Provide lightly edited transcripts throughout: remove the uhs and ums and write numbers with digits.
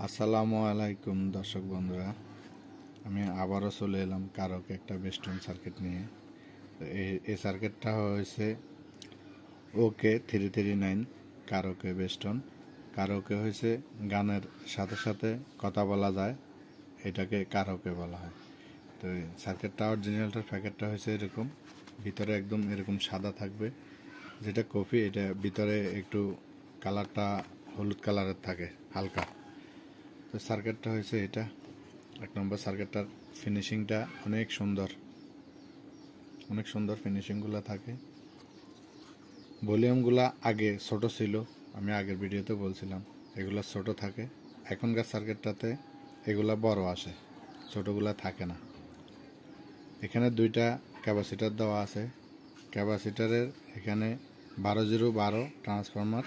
আসসালামু আলাইকুম দর্শক বন্ধুরা, আমি আবারও চলে এলাম কারকে একটা বেস্টন সার্কিট নিয়ে। এই সার্কিটটা হয়েছে OK339 কারকে বেস্টন। কারকে হয়েছে গানের সাথে সাথে কথা বলা যায়, এটাকে কারকে বলা হয়। তো এই সার্কিটটা অরিজিনালটার প্যাকেটটা হয়েছে এরকম, ভিতরে একদম এরকম সাদা থাকবে, যেটা কফি, এটা ভিতরে একটু কালারটা হলুদ কালারের থাকে হালকা। তো সার্কিটটা হয়েছে এটা এক নম্বর। সার্কিটটার ফিনিশিংটা অনেক সুন্দর ফিনিশিংগুলো থাকে। ভলিউমগুলো আগে ছোট ছিল, আমি আগের ভিডিওতে বলছিলাম এগুলো ছোট থাকে। এখনকার সার্কিটটাতে এগুলা বড় আসে, ছোটগুলা থাকে না। এখানে দুইটা ক্যাপাসিটার দেওয়া আছে। ক্যাপাসিটারের এখানে 12-0-12 ট্রান্সফরমার,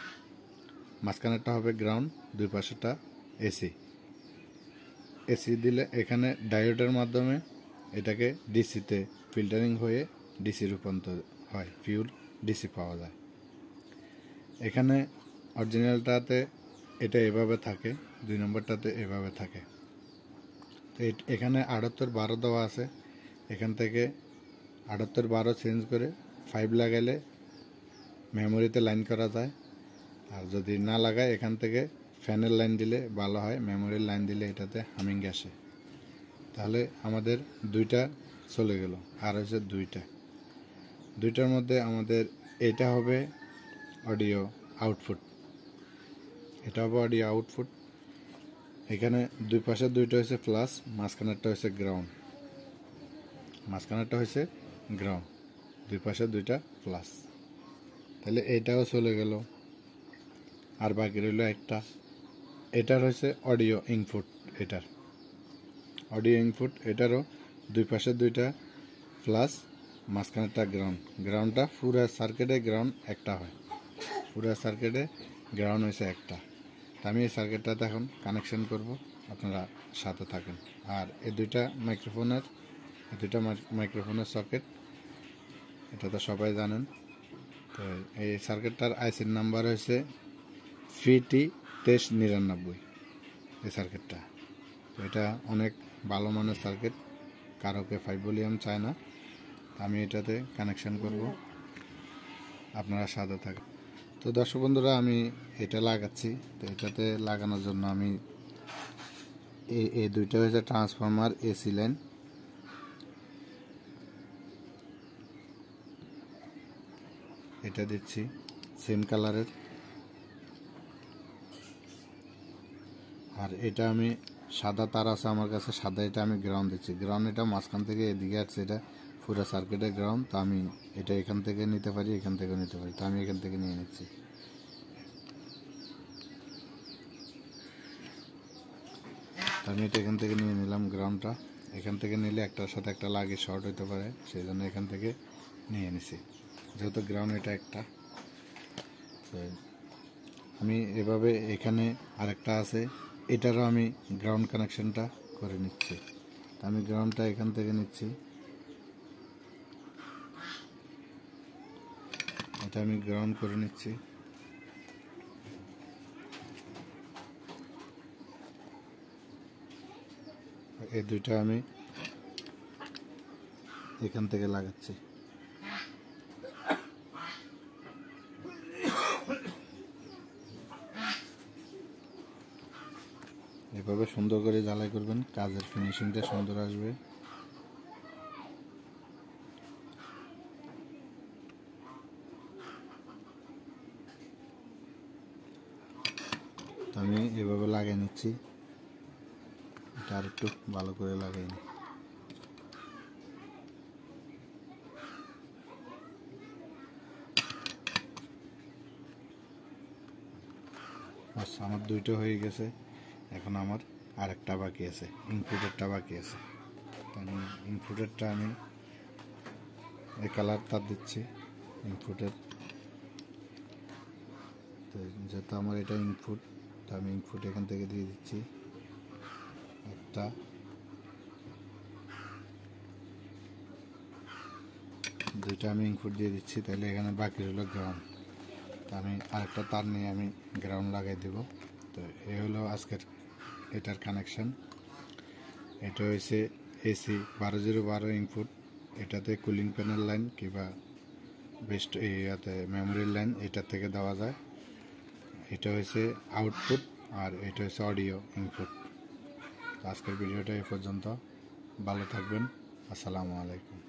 মাঝখানেরটা হবে গ্রাউন্ড, দুই পাশেরটা এসি। এসি দিলে এখানে ডায়োডের মাধ্যমে এটাকে ডিসিতে ফিল্টারিং হয়ে ডিসি রূপান্তর হয়, পিওর ডিসি পাওয়া যায়। এখানে অরিজিনালটাতে এটা এভাবে থাকে, 2 নম্বরটাতে এভাবে থাকে। তো এখানে 78-12 দেওয়া আছে। এখান থেকে 78-12 চেঞ্জ করে 5 লাগাইলে মেমোরিতে লাইন করা যায়, আর যদি না লাগায় এখান থেকে ফ্যানের লাইন দিলে ভালো হয়। মেমোরির লাইন দিলে এটাতে হামিং আসে। তাহলে আমাদের দুইটা চলে গেল, আর হচ্ছে দুইটার মধ্যে আমাদের এটা হবে অডিও আউটপুট, এটা হবে অডিও আউটপুট। এখানে দুই পাশে দুইটা হয়েছে প্লাস, মাঝখানেরটা হয়েছে গ্রাউন্ড, দুই পাশে দুইটা প্লাস। তাহলে এটাও চলে গেল, আর বাকি রইল একটা। এটার হয়েছে অডিও ইনপুট, এটার অডিও ইনপুট, এটারও দুই পাশে দুইটা প্লাস, মাঝখানেরটা গ্রাউন্ডটা পুরো সার্কিটে গ্রাউন্ড একটা হয়, পুরো সার্কিটে গ্রাউন্ড হয়েছে একটা। আমি এই সার্কিটটাতে এখন কানেকশন করব, আপনারা সাথে থাকেন। আর এই দুইটা মাইক্রোফোনের সকেট, এটা তো সবাই জানেন। তো এই সার্কিটটার আইসির নাম্বার হয়েছে VT2399, এই সার্কিটটা। তো এটা অনেক ভালো মানের সার্কিট, কারোকে 5 ভলিউম চায় না। আমি এটাতে কানেকশন করব, আপনারা সাথে থাকেন। তো দর্শক বন্ধুরা, আমি এটা লাগাচ্ছি। তো এটাতে লাগানোর জন্য আমি এই দুইটা হয়েছে ট্রান্সফরমার এসি লাইন, এটা দিচ্ছি সেম কালারের। আর এটা আমি সাদা তার আছে আমার কাছে, সাদা, এটা আমি গ্রাউন্ড দিচ্ছি। গ্রাউন্ড এটা মাঝখান থেকে এদিকে আসছে, এটা পুরো সার্কিটের গ্রাউন্ড। তো আমি এটা এখান থেকে নিতে পারি, এখান থেকেও নিতে পারি, তো আমি এখান থেকে নিয়ে নিচ্ছি। আমি এটা এখান থেকে নিয়ে নিলাম গ্রাউন্ডটা। এখান থেকে নিলে একটার সাথে একটা লাগে শর্ট হতে পারে, সেই জন্য এখান থেকে নিয়ে নিছি, যেহেতু গ্রাউন্ড এটা একটা। আমি এভাবে এখানে আরেকটা আছে, এটারও আমি গ্রাউন্ড কানেকশনটা করে নিচ্ছি। আমি গ্রাউন্ডটা এখান থেকে নিচ্ছি, এটা আমি গ্রাউন্ড করে নিচ্ছি। এই দুইটা আমি এখান থেকে লাগাচ্ছি। এভাবে সুন্দর করে জ্বালাই করবেন, কাজের ফিনিশিংটা সুন্দর আসবে। আমি এভাবে লাগিয়ে নিচ্ছি, এটা আর একটু ভালো করে লাগিয়ে নিই। আচ্ছা, আমার দুইটা হয়ে গেছে। এখন আমার আরেকটা বাকি আছে, ইনপুটেরটা বাকি আছে। আমি ইনপুটেরটা আমি এই কালার তার দিচ্ছি ইনপুটের। তো যেহেতু আমার এটা ইনপুট, তো আমি ইনপুট এখান থেকে দিয়ে দিচ্ছি একটা, দুইটা আমি ইনপুট দিয়ে দিচ্ছি। তাহলে এখানে বাকি হলো গ্রাউন্ড। তো আমি আরেকটা তার নিয়ে আমি গ্রাউন্ড লাগাই দেব। তো এই হলো আজকের এটার কানেকশন। এটা হয়েছে এসি 12012 ইনপুট, এটাতে কুলিং প্যানেল লাইন কিংবা বেস্ট ইয়াতে মেমোরির লাইন এটার থেকে দেওয়া যায়। এটা হয়েছে আউটপুট আর এটা হচ্ছে অডিও ইনপুট। আজকের ভিডিওটা এই পর্যন্ত, ভালো থাকবেন, আসসালামু আলাইকুম।